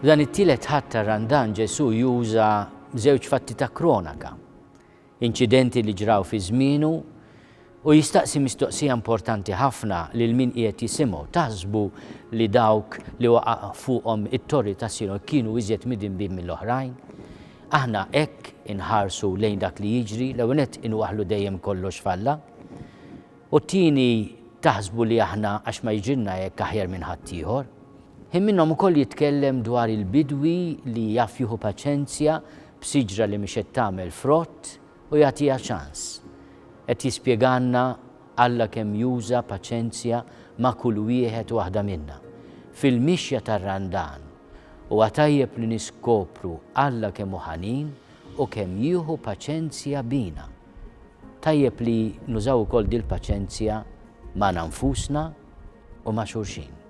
Dan it-tielet ħadd tar-Randan Ġesu juża żewġ fatti ta' kronaka, inċidenti li ġraw fi żmienu u jistaqsi mistoqsija importanti ħafna lil min qiegħed jisimgħu. Taħsbu li dawk li waqa' fuqhom it-torri ta' Siloam kienu iżjed midinbin mill-oħrajn? Aħna hekk inħarsu lejn dak li jiġri, l-ewwel nett inwaħħlu dejjem kollox falla. U t-tieni taħsbu li aħna għax ma jiġrilna hekk aħjar minn ħadd ieħor. Ħin minnhom ukoll jitkellem dwar il-bidwi li jaf jieħu paċenzja b'siġra li mhix qed tagħmel frott u jagħtiha ċans. Qed jispjegalna Alla kemm juża paċenzja ma' kull wieħed waħda minnha. Fil-mixja tar-Randan huwa tajjeb li niskopru Alla kemm hu ħanin u kemm jieħu paċenzja bina. Tajjeb li nużaw ukoll dil paċenzja ma' nfusna u ma' xulxin.